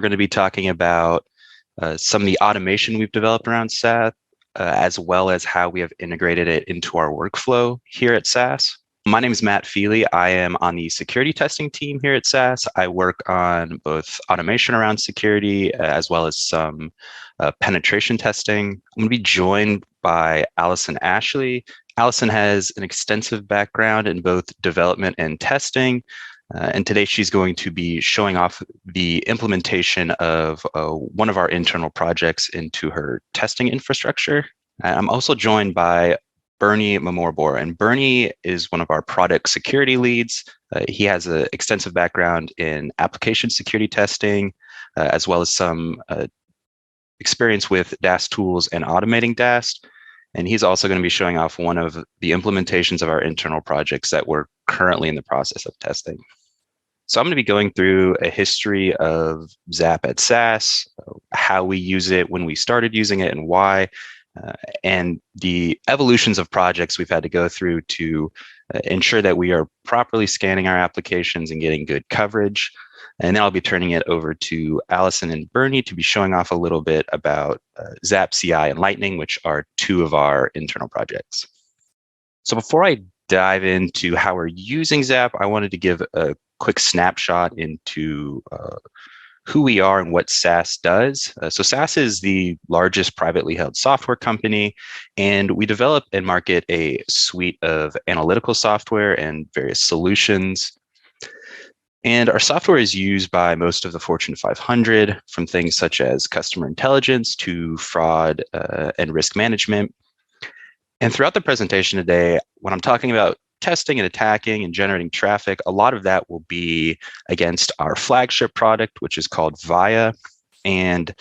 We're going to be talking about some of the automation we've developed around SAS, as well as how we have integrated it into our workflow here at SAS. My name is Matt Fiely. I am on the security testing team here at SAS. I work on both automation around security as well as some penetration testing. I'm going to be joined by Allison Ashley. Allison has an extensive background in both development and testing. And today she's going to be showing off the implementation of one of our internal projects into her testing infrastructure. I'm also joined by Bernie Mamorbor, and Bernie is one of our product security leads. He has an extensive background in application security testing, as well as some experience with DAST tools and automating DAST. And he's also going to be showing off one of the implementations of our internal projects that we're currently in the process of testing. So I'm going to be going through a history of Zap at SAS, how we use it, when we started using it, and why, and the evolutions of projects we've had to go through to ensure that we are properly scanning our applications and getting good coverage. And then I'll be turning it over to Allison and Bernie to be showing off a little bit about Zap CI and Lightning, which are two of our internal projects. So before I dive into how we're using Zap, I wanted to give a quick snapshot into who we are and what SAS does. So SAS is the largest privately held software company, and we develop and market a suite of analytical software and various solutions. And our software is used by most of the Fortune 500, from things such as customer intelligence to fraud and risk management. And throughout the presentation today, when I'm talking about testing and attacking and generating traffic, a lot of that will be against our flagship product, which is called Via. And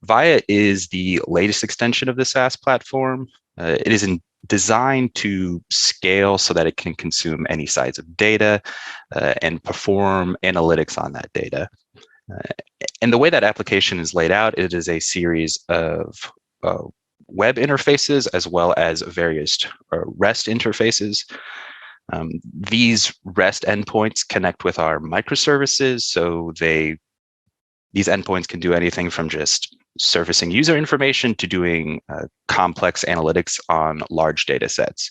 Via is the latest extension of the SAS platform. It is designed to scale so that it can consume any size of data and perform analytics on that data. And the way that application is laid out, it is a series of web interfaces as well as various REST interfaces. These REST endpoints connect with our microservices, so these endpoints can do anything from just surfacing user information to doing complex analytics on large data sets.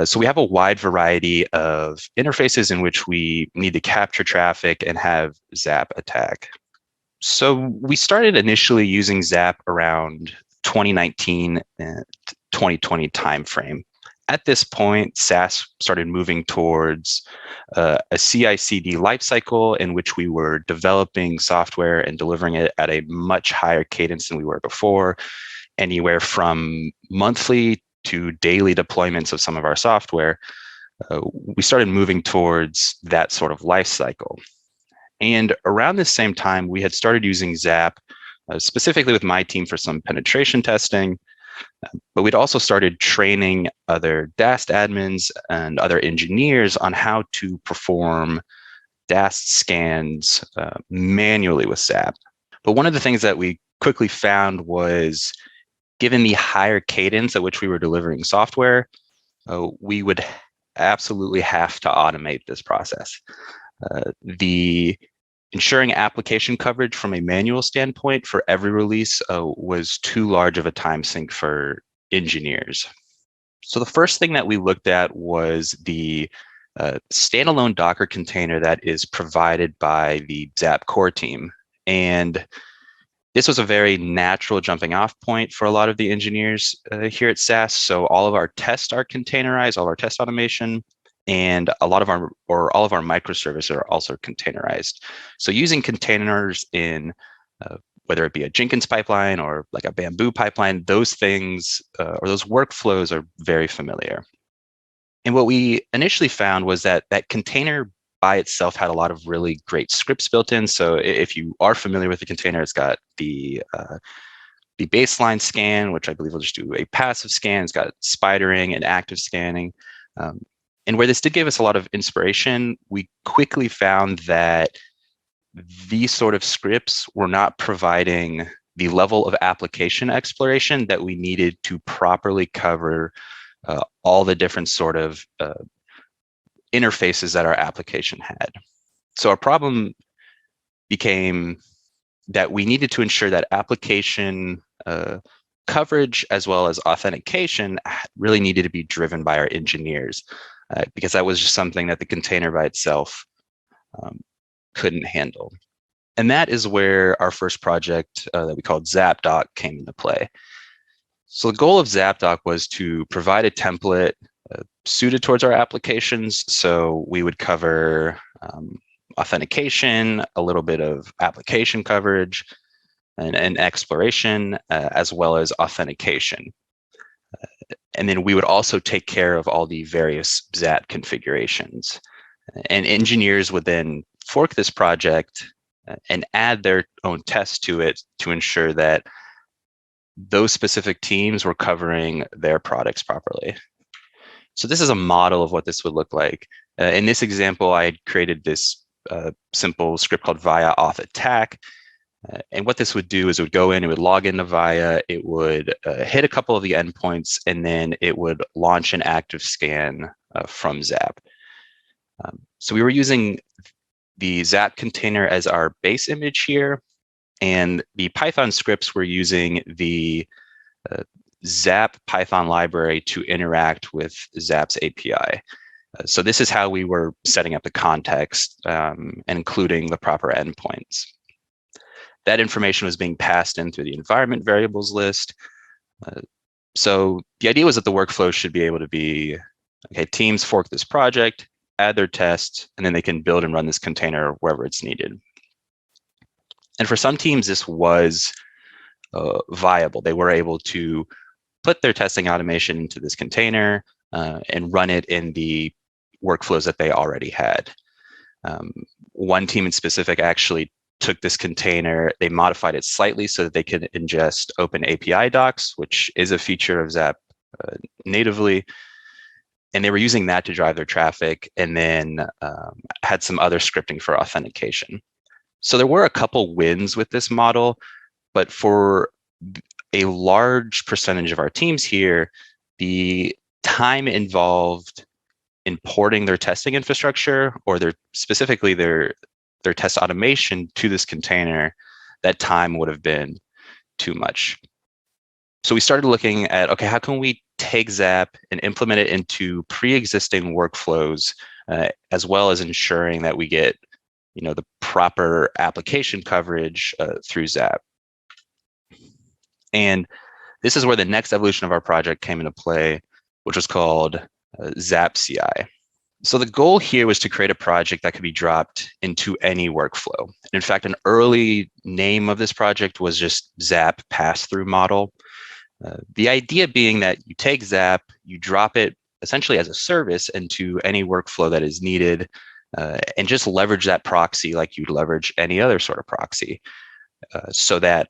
So we have a wide variety of interfaces in which we need to capture traffic and have Zap attack. So we started initially using Zap around 2019 and 2020 timeframe. At this point, SAS started moving towards a CI/CD lifecycle in which we were developing software and delivering it at a much higher cadence than we were before, anywhere from monthly to daily deployments of some of our software. We started moving towards that sort of lifecycle. And around the same time, we had started using Zap, specifically with my team for some penetration testing. But we'd also started training other DAST admins and other engineers on how to perform DAST scans manually with Zap. But one of the things that we quickly found was, given the higher cadence at which we were delivering software, we would absolutely have to automate this process. The ensuring application coverage from a manual standpoint for every release was too large of a time sink for engineers. So the first thing that we looked at was the standalone Docker container that is provided by the Zap core team. And this was a very natural jumping off point for a lot of the engineers here at SAS. So all of our tests are containerized, all of our test automation, and all of our microservices are also containerized. So using containers in whether it be a Jenkins pipeline or like a Bamboo pipeline, those things or those workflows are very familiar. And what we initially found was that that container by itself had a lot of really great scripts built in. So if you are familiar with the container, it's got the baseline scan, which I believe will just do a passive scan. It's got spidering and active scanning. And where this did give us a lot of inspiration, we quickly found that these sort of scripts were not providing the level of application exploration that we needed to properly cover all the different sort of interfaces that our application had. So our problem became that we needed to ensure that application coverage as well as authentication really needed to be driven by our engineers, because that was just something that the container by itself couldn't handle. And that is where our first project that we called Zapdoc came into play. So the goal of Zapdoc was to provide a template suited towards our applications. So we would cover authentication, a little bit of application coverage, and exploration, as well as authentication. And then we would also take care of all the various Zap configurations. And engineers would then fork this project and add their own tests to it to ensure that those specific teams were covering their products properly. So this is a model of what this would look like. In this example, I had created this simple script called via auth attack. And what this would do is it would go in, it would log into Via, it would hit a couple of the endpoints, and then it would launch an active scan from Zap. So we were using the Zap container as our base image here, and the Python scripts were using the Zap Python library to interact with Zap's API. So this is how we were setting up the context and including the proper endpoints. That information was being passed in through the environment variables list. So the idea was that the workflow should be able to be, okay, teams fork this project, add their tests, and then they can build and run this container wherever it's needed. And for some teams, this was viable. They were able to put their testing automation into this container and run it in the workflows that they already had. One team in specific actually took this container, they modified it slightly so that they could ingest open API docs, which is a feature of Zap natively. And they were using that to drive their traffic, and then had some other scripting for authentication. So there were a couple wins with this model, but for a large percentage of our teams here, the time involved in porting their testing infrastructure or specifically their test automation to this container, that time would have been too much. So we started looking at, okay, how can we take Zap and implement it into pre-existing workflows, as well as ensuring that we get, the proper application coverage through Zap. And this is where the next evolution of our project came into play, which was called Zap CI. So the goal here was to create a project that could be dropped into any workflow. In fact, an early name of this project was just Zap pass-through model. The idea being that you take Zap, you drop it essentially as a service into any workflow that is needed, and just leverage that proxy like you'd leverage any other sort of proxy, so that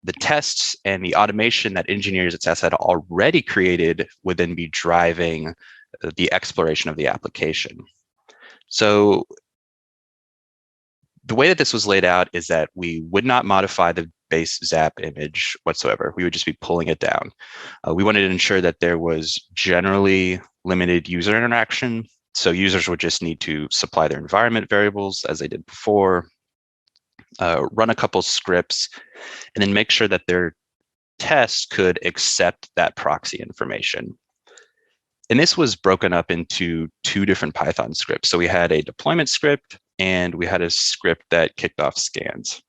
the tests and the automation that engineers at SAS had already created would then be driving the exploration of the application. So the way that this was laid out is that we would not modify the base Zap image whatsoever. We would just be pulling it down. We wanted to ensure that there was generally limited user interaction. So users would just need to supply their environment variables as they did before, run a couple scripts, and then make sure that their tests could accept that proxy information. And this was broken up into two different Python scripts. So we had a deployment script and we had a script that kicked off scans.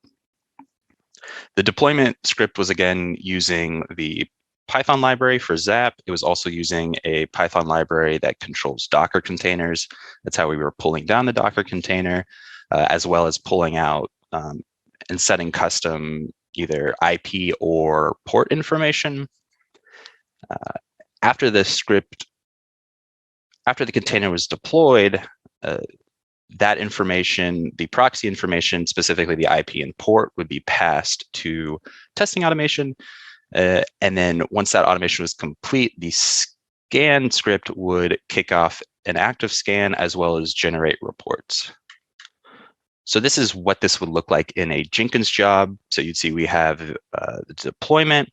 The deployment script was again using the Python library for Zap. It was also using a Python library that controls Docker containers. That's how we were pulling down the Docker container, as well as pulling out and setting custom either IP or port information. After the container was deployed, that information, the proxy information, specifically the IP and port, would be passed to testing automation. And then once that automation was complete, the scan script would kick off an active scan as well as generate reports. So this is what this would look like in a Jenkins job. So you'd see we have the deployment.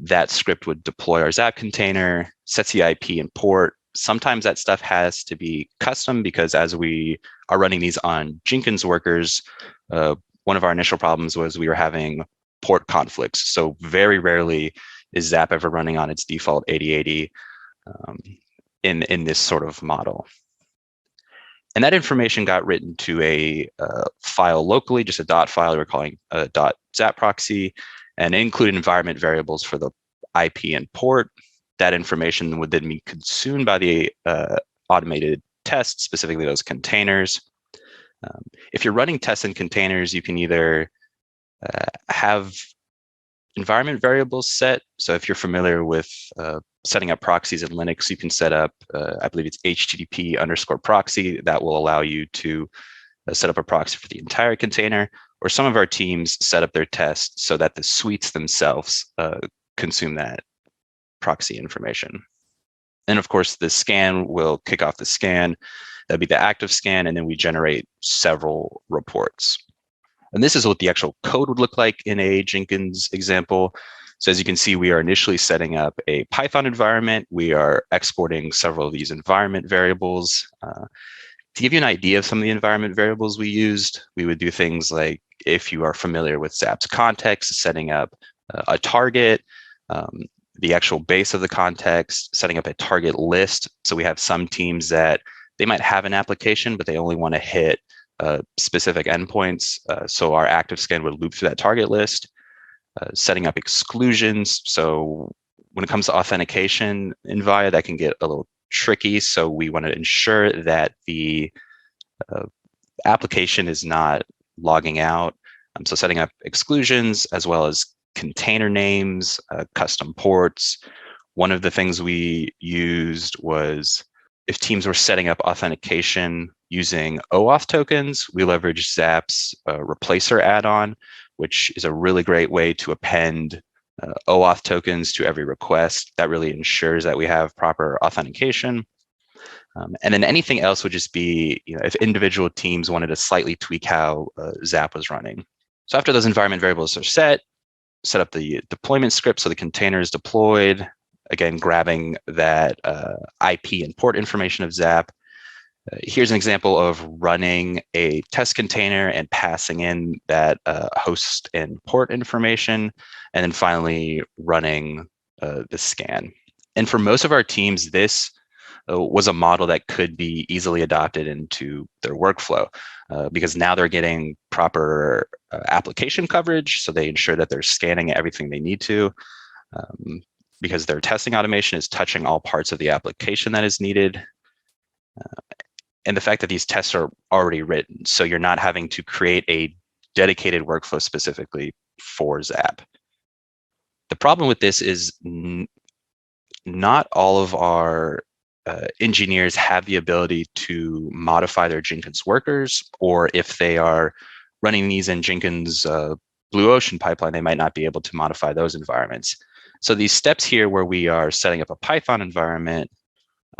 That script would deploy our Zap container, sets the IP and port. Sometimes that stuff has to be custom because as we are running these on Jenkins workers, one of our initial problems was we were having port conflicts. So very rarely is Zap ever running on its default 8080 in this sort of model. And that information got written to a file locally, just a dot file we're calling a .zap proxy, and included environment variables for the IP and port. That information would then be consumed by the automated tests, specifically those containers. If you're running tests in containers, you can either have environment variables set. So if you're familiar with setting up proxies in Linux, you can set up, I believe it's HTTP_proxy that will allow you to set up a proxy for the entire container. Or some of our teams set up their tests so that the suites themselves consume that proxy information. And of course, the scan will kick off the scan. That'd be the active scan, and then we generate several reports. And this is what the actual code would look like in a Jenkins example. So as you can see, we are initially setting up a Python environment. We are exporting several of these environment variables. To give you an idea of some of the environment variables we used, we would do things like, if you are familiar with Zap's context, setting up a target, the actual base of the context, setting up a target list. So we have some teams that they might have an application, but they only want to hit specific endpoints. So our active scan would loop through that target list, setting up exclusions. So when it comes to authentication in VIA, that can get a little tricky. So we want to ensure that the application is not logging out. So setting up exclusions as well as container names, custom ports. One of the things we used was if teams were setting up authentication using OAuth tokens, we leveraged Zap's replacer add-on, which is a really great way to append OAuth tokens to every request. That really ensures that we have proper authentication. And then anything else would just be, if individual teams wanted to slightly tweak how Zap was running. So after those environment variables are set up the deployment script so the container is deployed, again, grabbing that IP and port information of Zap. Here's an example of running a test container and passing in that host and port information, and then finally running the scan. And for most of our teams, this was a model that could be easily adopted into their workflow because now they're getting proper application coverage. So they ensure that they're scanning everything they need to because their testing automation is touching all parts of the application that is needed. And the fact that these tests are already written, so you're not having to create a dedicated workflow specifically for Zap. The problem with this is not all of our engineers have the ability to modify their Jenkins workers, or if they are running these in Jenkins Blue Ocean pipeline, they might not be able to modify those environments. So these steps here where we are setting up a Python environment,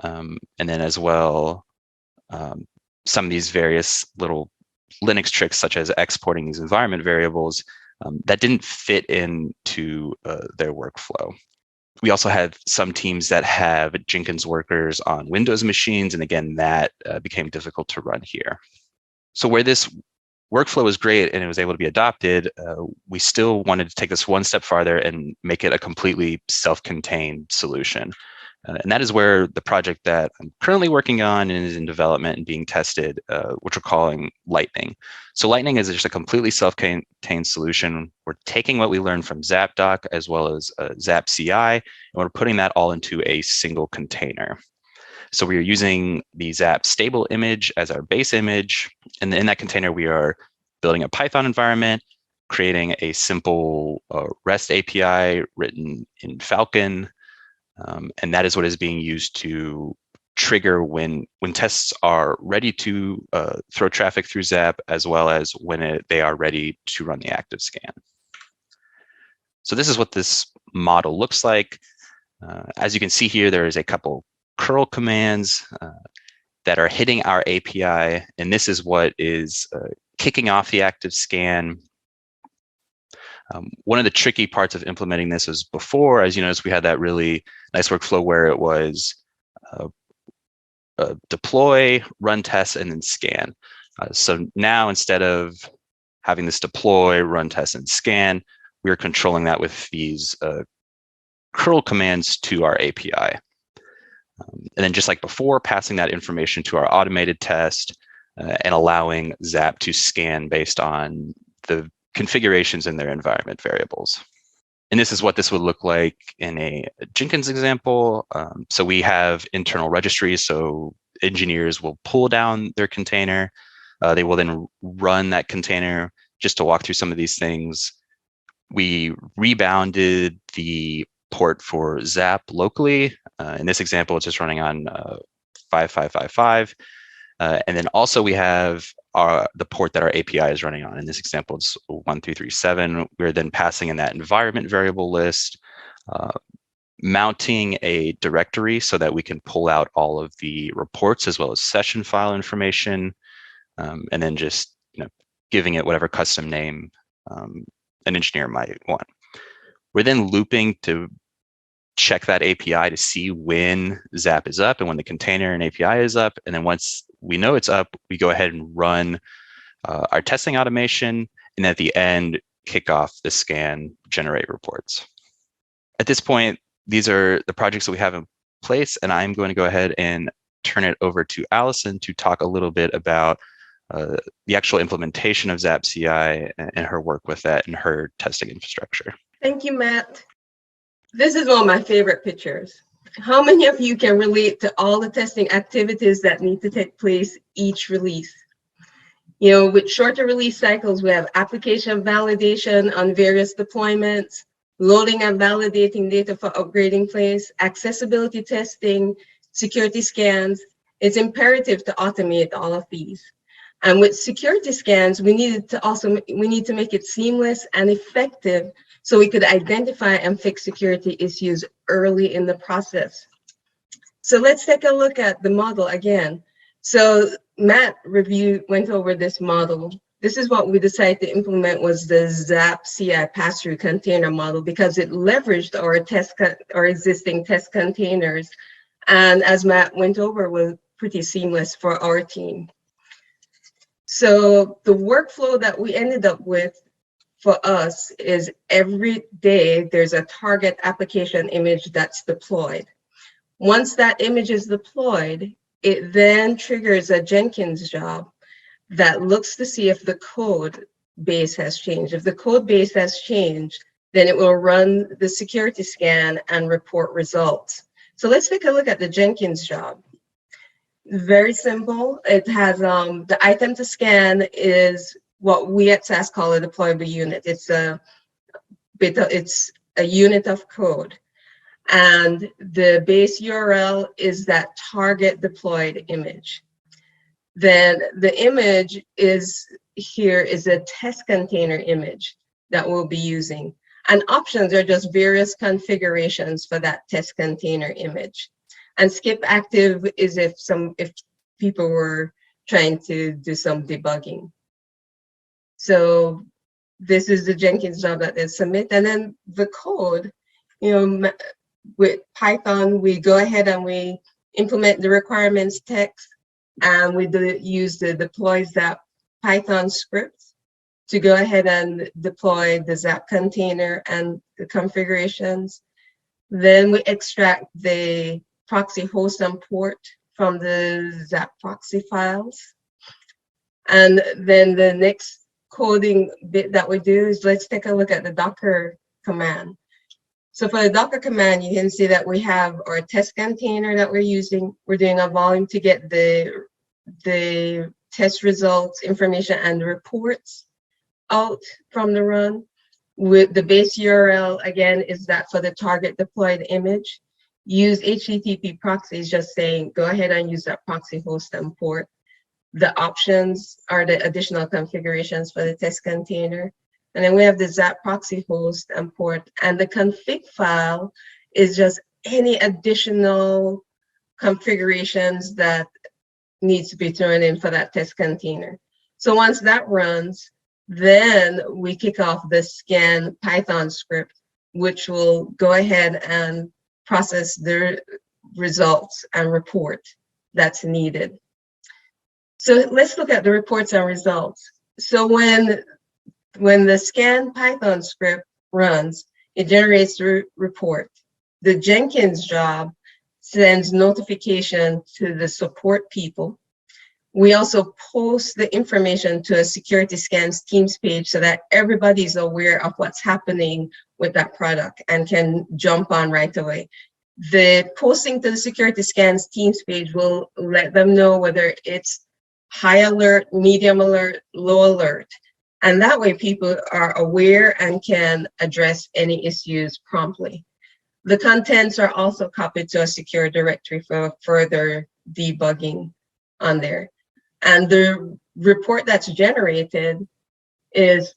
and then as well, some of these various little Linux tricks, such as exporting these environment variables, that didn't fit into their workflow. We also have some teams that have Jenkins workers on Windows machines, and again, that became difficult to run here. So where this workflow was great and it was able to be adopted, we still wanted to take this one step farther and make it a completely self-contained solution. And that is where the project that I'm currently working on and is in development and being tested, which we're calling Lightning. So Lightning is just a completely self-contained solution. We're taking what we learned from Zapdoc as well as Zap CI, and we're putting that all into a single container. So we are using the Zap stable image as our base image. And in that container, we are building a Python environment, creating a simple REST API written in Falcon. And that is what is being used to trigger when tests are ready to throw traffic through Zap, as well as when they are ready to run the active scan. So this is what this model looks like. As you can see here, there is a couple curl commands that are hitting our API, and this is what is kicking off the active scan. One of the tricky parts of implementing this was before, as you notice, we had that really nice workflow where it was deploy, run tests, and then scan. So now instead of having this deploy, run, test, and scan. We are controlling that with these curl commands to our API. And then just like before, passing that information to our automated test and allowing Zap to scan based on the configurations in their environment variables. And this is what this would look like in a Jenkins example. So we have internal registries, so engineers will pull down their container. They will then run that container. Just to walk through some of these things, we rebounded the port for Zap locally. In this example, it's just running on 5555. And then also we have the port that our API is running on. In this example, it's 1337. We're then passing in that environment variable list, mounting a directory so that we can pull out all of the reports as well as session file information, and then just giving it whatever custom name an engineer might want. We're then looping to check that API to see when Zap is up and when the container and API is up. And then once we know it's up, we go ahead and run our testing automation. And at the end, kick off the scan, generate reports. At this point, these are the projects that we have in place. And I'm going to go ahead and turn it over to Allison to talk a little bit about the actual implementation of Zap CI and her work with that and her testing infrastructure. Thank you, Matt. This is one of my favorite pictures. How many of you can relate to all the testing activities that need to take place each release? With shorter release cycles, we have application validation on various deployments, loading and validating data for upgrading place, accessibility testing, security scans. It's imperative to automate all of these. And with security scans, we need to make it seamless and effective so we could identify and fix security issues early in the process. So let's take a look at the model again. So Matt went over this model. This is what we decided to implement was the Zap CI pass-through container model because it leveraged our existing test containers. And as Matt went over, was pretty seamless for our team. So the workflow that we ended up with for us is every day there's a target application image that's deployed. Once that image is deployed, it then triggers a Jenkins job that looks to see if the code base has changed. If the code base has changed, then it will run the security scan and report results. So let's take a look at the Jenkins job. Very simple. It has the item to scan is what we at SAS call a deployable unit. It's a unit of code. And the base URL is that target deployed image. Then the image is a test container image that we'll be using. And options are just various configurations for that test container image. And skip active is if people were trying to do some debugging. So this is the Jenkins job that they submit. And then the code, with Python, we go ahead and we implement the requirements text, and we use the deploy Zap Python script to go ahead and deploy the Zap container and the configurations. Then we extract the proxy host and port from the Zap proxy files. And then the next coding bit that we do is let's take a look at the Docker command. So for the Docker command, you can see that we have our test container that we're using. We're doing a volume to get the test results, information, and reports out from the run. With the base URL, again, is that for the target deployed image. Use HTTP proxies, just saying, go ahead and use that proxy host and port. The options are the additional configurations for the test container. And then we have the Zap proxy host and port. And the config file is just any additional configurations that needs to be thrown in for that test container. So once that runs, then we kick off the scan Python script, which will go ahead and process the results and report that's needed. So let's look at the reports and results. So when When the scan Python script runs, it generates the report. The Jenkins job sends notification to the support people. We also post the information to a security scans teams page so that everybody's aware of what's happening with that product and can jump on right away. The posting to the security scans teams page will let them know whether it's high alert, medium alert, low alert. And that way people are aware and can address any issues promptly. The contents are also copied to a secure directory for further debugging on there. And the report that's generated is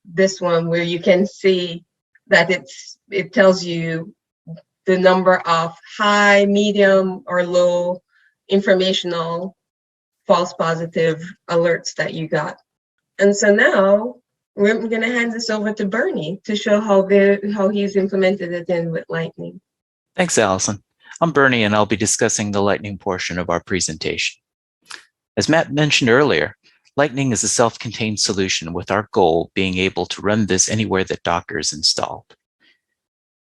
this one, where you can see that it tells you the number of high, medium, or low informational false positive alerts that you got. And so now we're going to hand this over to Bernie to show how he's implemented it in with Lightning. Thanks, Allison. I'm Bernie, and I'll be discussing the Lightning portion of our presentation. As Matt mentioned earlier, Lightning is a self-contained solution, with our goal being able to run this anywhere that Docker is installed.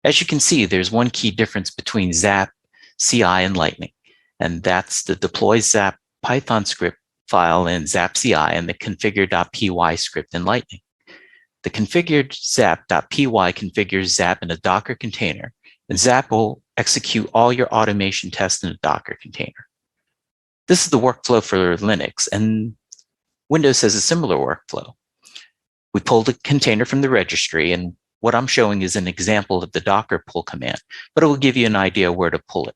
As you can see, there's one key difference between Zap CI and Lightning, and that's the deploy Zap Python script file in Zap CI and the configure.py script in Lightning. The configured zap.py configures Zap in a Docker container, and Zap will execute all your automation tests in a Docker container. This is the workflow for Linux, and Windows has a similar workflow. We pull the container from the registry, and what I'm showing is an example of the Docker pull command, but it will give you an idea where to pull it.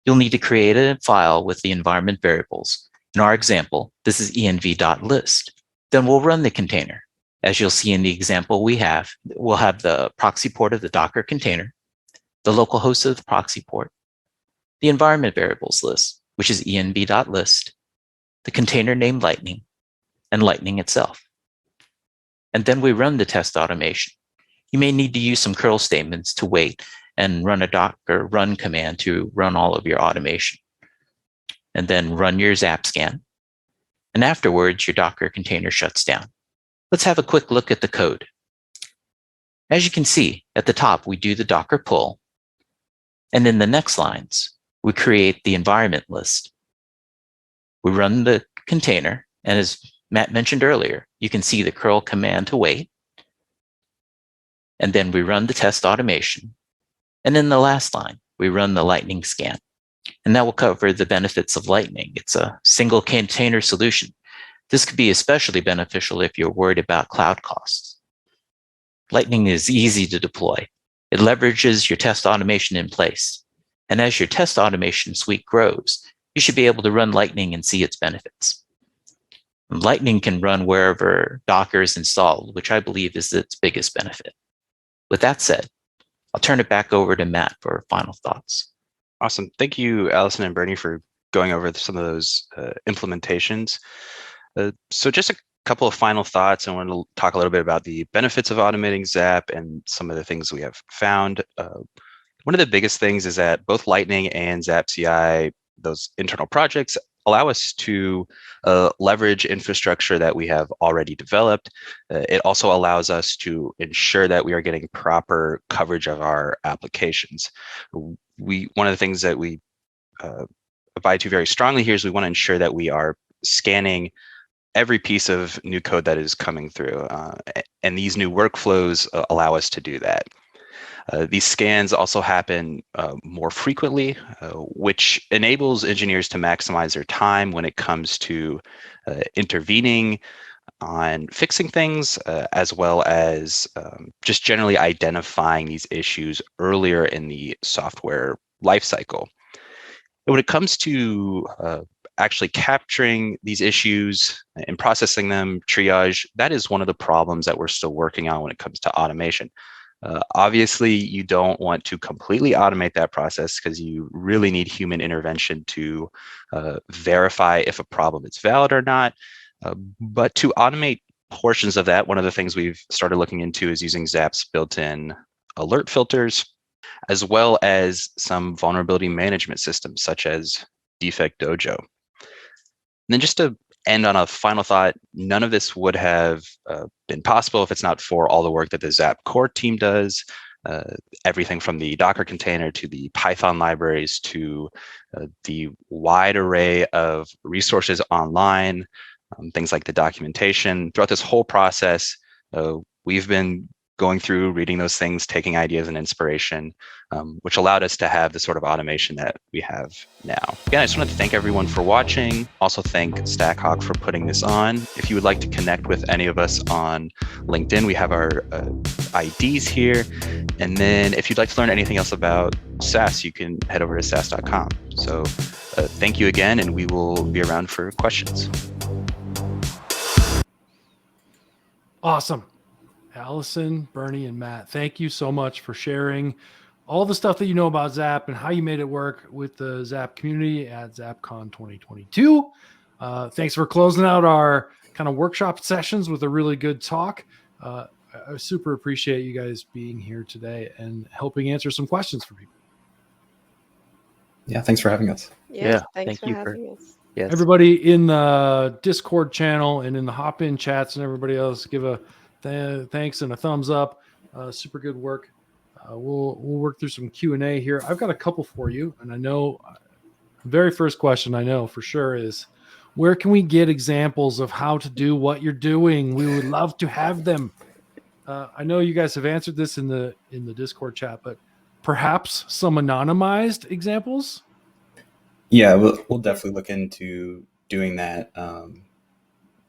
You'll need to create a file with the environment variables. In our example, this is env.list. Then we'll run the container. As you'll see in the example we'll have the proxy port of the Docker container, the local host of the proxy port, the environment variables list, which is env.list, the container named Lightning, and Lightning itself. And then we run the test automation. You may need to use some curl statements to wait and run a Docker run command to run all of your automation. And then run your Zap scan. And afterwards, your Docker container shuts down. Let's have a quick look at the code. As you can see, at the top, we do the Docker pull. And in the next lines, we create the environment list. We run the container, and as Matt mentioned earlier, you can see the curl command to wait. And then we run the test automation. And in the last line, we run the Lightning scan. And that will cover the benefits of Lightning. It's a single container solution. This could be especially beneficial if you're worried about cloud costs. Lightning is easy to deploy. It leverages your test automation in place. And as your test automation suite grows, you should be able to run Lightning and see its benefits. And Lightning can run wherever Docker is installed, which I believe is its biggest benefit. With that said, I'll turn it back over to Matt for final thoughts. Awesome. Thank you, Allison and Bernie, for going over some of those implementations. So just a couple of final thoughts. I want to talk a little bit about the benefits of automating Zap and some of the things we have found. One of the biggest things is that both Lightning and Zap CI, those internal projects, allow us to leverage infrastructure that we have already developed. It also allows us to ensure that we are getting proper coverage of our applications. One of the things that we abide to very strongly here is we want to ensure that we are scanning every piece of new code that is coming through. And these new workflows allow us to do that. These scans also happen more frequently, which enables engineers to maximize their time when it comes to intervening on fixing things, as well as just generally identifying these issues earlier in the software lifecycle. And when it comes to actually capturing these issues and processing them, triage, that is one of the problems that we're still working on when it comes to automation. Obviously, you don't want to completely automate that process because you really need human intervention to verify if a problem is valid or not. But to automate portions of that, one of the things we've started looking into is using Zap's built-in alert filters, as well as some vulnerability management systems such as Defect Dojo. And then just to And on a final thought, none of this would have been possible if it's not for all the work that the Zap core team does. Everything from the Docker container to the Python libraries to the wide array of resources online, things like the documentation. Throughout this whole process, we've been going through, reading those things, taking ideas and inspiration, which allowed us to have the sort of automation that we have now. Again, I just wanted to thank everyone for watching. Also thank Stackhawk for putting this on. If you would like to connect with any of us on LinkedIn, we have our IDs here. And then if you'd like to learn anything else about SAS, you can head over to SAS.com. So thank you again, and we will be around for questions. Awesome. Allison, Bernie, and Matt, thank you so much for sharing all the stuff that you know about Zap and how you made it work with the Zap community at ZAPCon 2022. Thanks for closing out our kind of workshop sessions with a really good talk. I super appreciate you guys being here today and helping answer some questions for people. Yeah, thanks for having us. Yeah, thanks for having us. Yes. Everybody in the Discord channel and in the hop-in chats and everybody else, give a thanks and a thumbs up. Super good work. We'll work through some Q&A here. I've got a couple for you, and I know the very first question I know for sure is, where can we get examples of how to do what you're doing? We would love to have them. I know you guys have answered this in the Discord chat, but perhaps some anonymized examples? Yeah, we'll definitely look into doing that.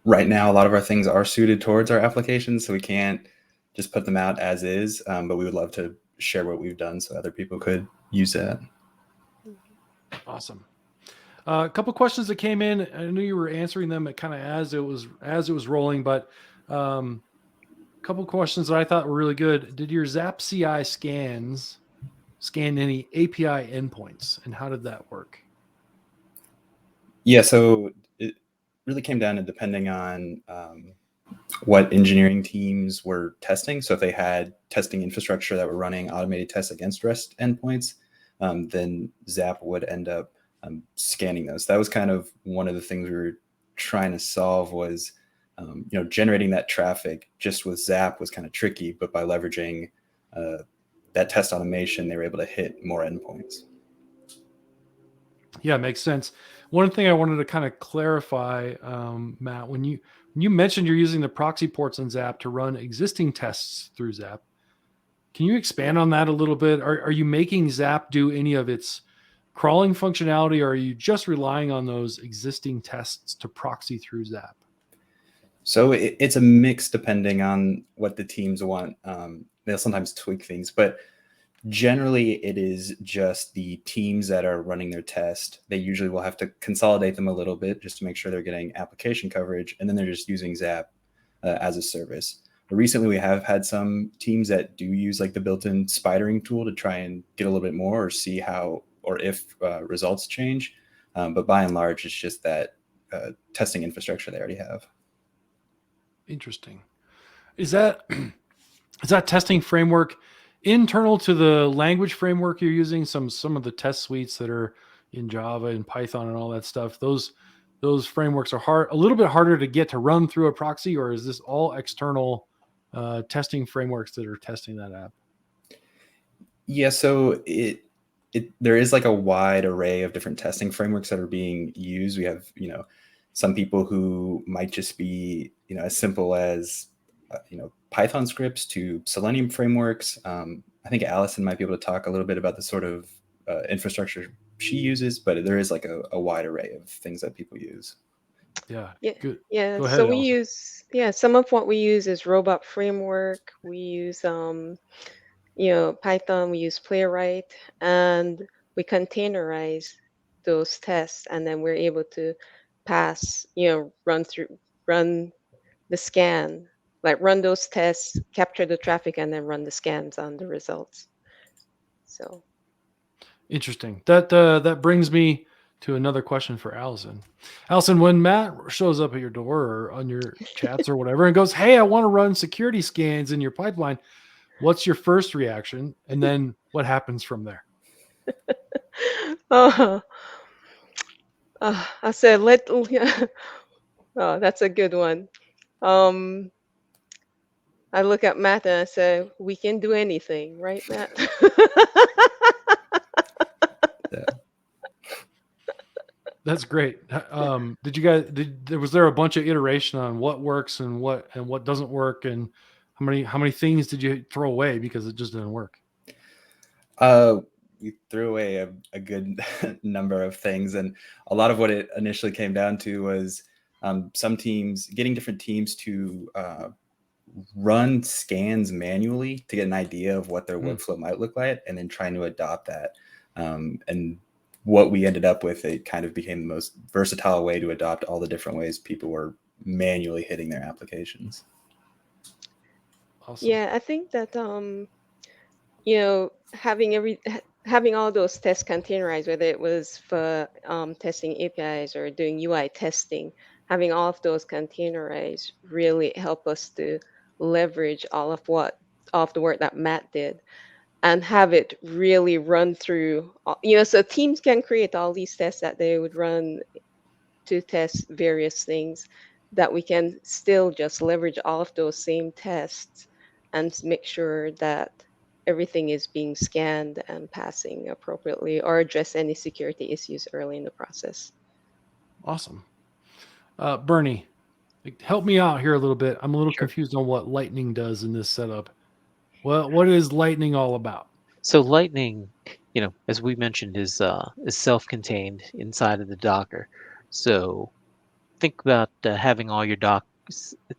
Right now, a lot of our things are suited towards our applications, so we can't just put them out as is, but we would love to share what we've done so other people could use that. Awesome. A couple questions that came in. I knew you were answering them kind of as it was rolling, but a couple questions that I thought were really good. Did your Zap CI scans scan any API endpoints, and how did that work? Yeah, so it really came down to depending on what engineering teams were testing. So if they had testing infrastructure that were running automated tests against REST endpoints, then Zap would end up scanning those. That was kind of one of the things we were trying to solve was, generating that traffic just with Zap was kind of tricky, but by leveraging that test automation, they were able to hit more endpoints. Yeah, makes sense. One thing I wanted to kind of clarify, Matt, when you mentioned you're using the proxy ports on Zap to run existing tests through Zap, can you expand on that a little bit? Are you making Zap do any of its crawling functionality, or are you just relying on those existing tests to proxy through Zap? So it's a mix depending on what the teams want. They'll sometimes tweak things, but generally it is just the teams that are running their test. They usually will have to consolidate them a little bit just to make sure they're getting application coverage, and then they're just using Zap as a service. But recently we have had some teams that do use like the built-in spidering tool to try and get a little bit more or see how or if results change. But by and large, it's just that testing infrastructure they already have. Interesting. Is that testing framework internal to the language framework you're using? Some of the test suites that are in Java and Python and all that stuff, those frameworks are a little bit harder to get to run through a proxy, or is this all external testing frameworks that are testing that app? Yeah, so there is like a wide array of different testing frameworks that are being used. We have, some people who might just be, as simple as, Python scripts to Selenium frameworks. I think Allison might be able to talk a little bit about the sort of infrastructure she uses, but there is like a wide array of things that people use. Yeah. Good. Yeah. Go ahead, So we Allison. use, some of what we use is Robot Framework. We use, Python, we use Playwright, and we containerize those tests, and then we're able to pass, run the scan, like run those tests, capture the traffic, and then run the scans on the results. So Interesting. That brings me to another question for Allison. Allison, when Matt shows up at your door or on your chats or whatever and goes, "Hey, I want to run security scans in your pipeline," what's your first reaction? And then what happens from there? I said, Oh, that's a good one. I look at Matt and I say, we can do anything, right, Matt? Yeah. That's great. Did you guys was there a bunch of iteration on what works and what doesn't work, and how many things did you throw away because it just didn't work? We threw away a good number of things, and a lot of what it initially came down to was some teams getting different teams to run scans manually to get an idea of what their workflow might look like, and then trying to adopt that. And what we ended up with, it kind of became the most versatile way to adopt all the different ways people were manually hitting their applications. Awesome. Yeah, I think that you know, having all those tests containerized, whether it was for testing APIs or doing UI testing, having all of those containerized really help us to leverage all of the work that Matt did and have it really run through, so teams can create all these tests that they would run to test various things, that we can still just leverage all of those same tests and make sure that everything is being scanned and passing appropriately, or address any security issues early in the process. Awesome. Bernie, help me out here a little bit. I'm a little Sure. confused on what Lightning does in this setup. Well, what is Lightning all about? So Lightning, as we mentioned, is self-contained inside of the Docker. So think about having all your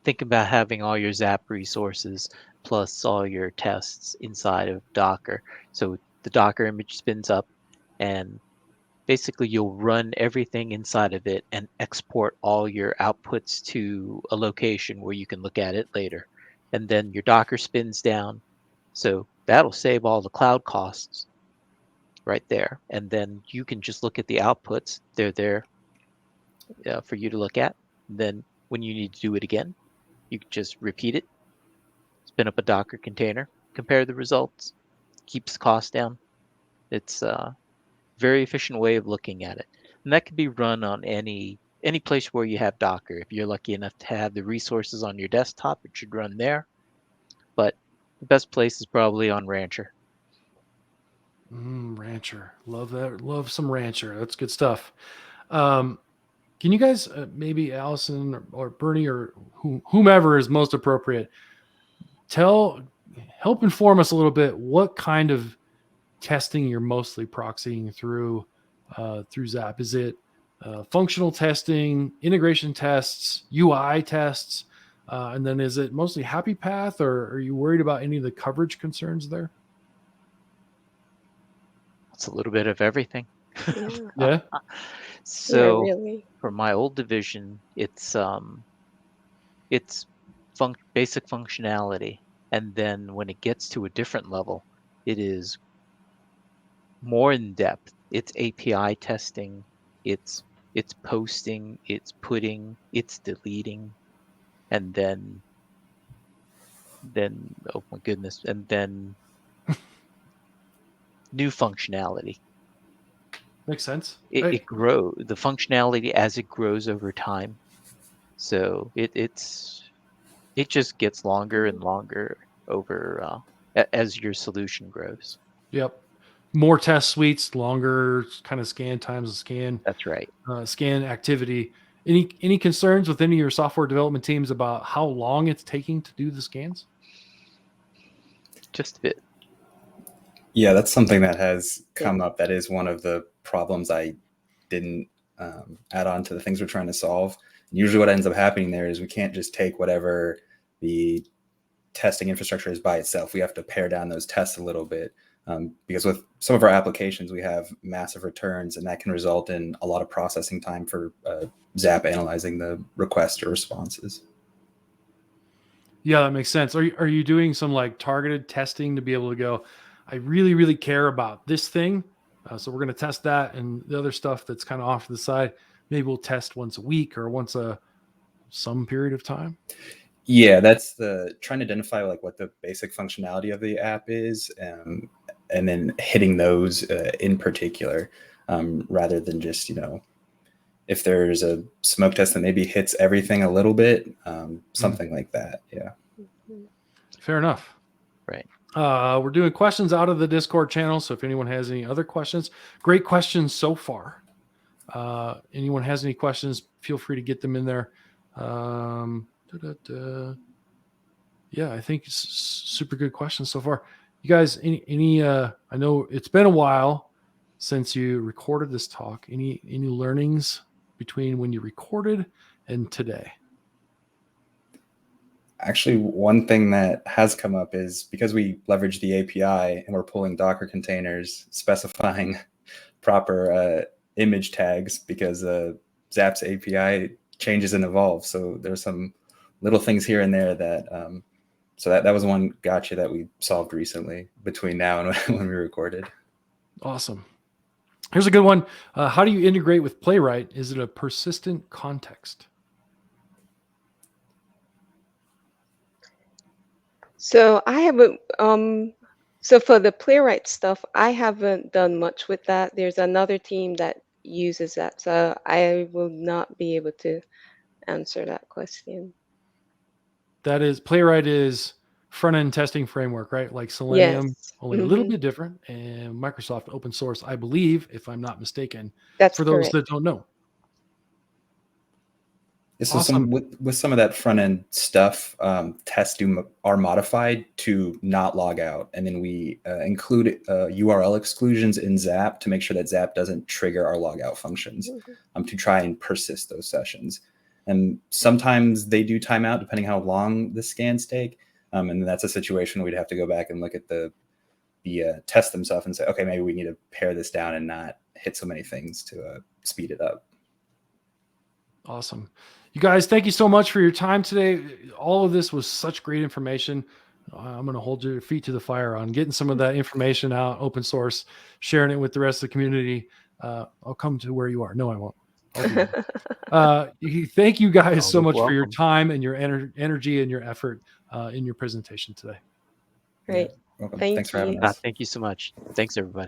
think about having all your Zap resources plus all your tests inside of Docker. So the Docker image spins up, and basically you'll run everything inside of it and export all your outputs to a location where you can look at it later. And then your Docker spins down. So that'll save all the cloud costs right there. And then you can just look at the outputs. They're there for you to look at. Then when you need to do it again, you can just repeat it, spin up a Docker container, compare the results, keeps the cost down. It's a very efficient way of looking at it. And that can be run on any place where you have Docker. If you're lucky enough to have the resources on your desktop, it should run there. But the best place is probably on Rancher. Rancher. Love that. Love some Rancher. That's good stuff. Can you guys, maybe Allison or Bernie or whomever is most appropriate, help inform us a little bit what kind of testing you're mostly proxying through Zap? Is it functional testing, integration tests, UI tests, and then is it mostly happy path, or are you worried about any of the coverage concerns there? It's a little bit of everything. Yeah, Yeah. So really. for my old division, it's basic functionality, and then when it gets to a different level, it is more in depth. It's API testing, it's posting, it's putting, it's deleting, and then oh my goodness, and then new functionality. Makes sense. It grows, the functionality as it grows over time. So it just gets longer and longer over as your solution grows. Yep. More test suites, longer kind of scan times, That's right. Scan activity. Any concerns with any of your software development teams about how long it's taking to do the scans? Just a bit. Yeah, that's something that has come up. That is one of the problems I didn't add on to the things we're trying to solve. Usually what ends up happening there is we can't just take whatever the testing infrastructure is by itself. We have to pare down those tests a little bit because with some of our applications, we have massive returns, and that can result in a lot of processing time for Zap analyzing the requests or responses. Yeah, that makes sense. Are you doing some like targeted testing to be able to go, I really, really care about this thing, so we're going to test that, and the other stuff that's kind of off to the side, maybe we'll test once a week or once some period of time? Yeah, that's trying to identify like what the basic functionality of the app is, and then hitting those in particular, rather than just if there's a smoke test that maybe hits everything a little bit, something like that. Yeah. Fair enough. Right. We're doing questions out of the Discord channel. So if anyone has any other questions, great questions so far. Anyone has any questions, feel free to get them in there. Yeah, I think it's super good questions so far. You guys, any I know it's been a while since you recorded this talk. Any learnings between when you recorded and today? Actually, one thing that has come up is because we leverage the API and we're pulling Docker containers specifying proper image tags, because Zap's API changes and evolves. So there's some little things here and there that, so that was one gotcha that we solved recently between now and when we recorded. Awesome. Here's a good one. How do you integrate with Playwright? Is it a persistent context? So I haven't, so for the Playwright stuff, I haven't done much with that. There's another team that uses that. So I will not be able to answer that question. That is, Playwright is front-end testing framework, right? Like Selenium, Yes. only a little bit different. And Microsoft open source, I believe, if I'm not mistaken, That's for those correct. that don't know. So Awesome. with some of that front end stuff, tests are modified to not log out, and then we include URL exclusions in Zap to make sure that Zap doesn't trigger our logout functions to try and persist those sessions. And sometimes they do timeout depending how long the scans take, and that's a situation we'd have to go back and look at the test themselves and say, okay, maybe we need to pare this down and not hit so many things to speed it up. Awesome. You guys, thank you so much for your time today. All of this was such great information. I'm going to hold your feet to the fire on getting some of that information out, open source, sharing it with the rest of the community. I'll come to where you are. No, I won't. Thank you guys so much for your time and your energy and your effort in your presentation today. Great. Welcome. Thank Thanks for having you. us. Thank you so much. Thanks, everybody.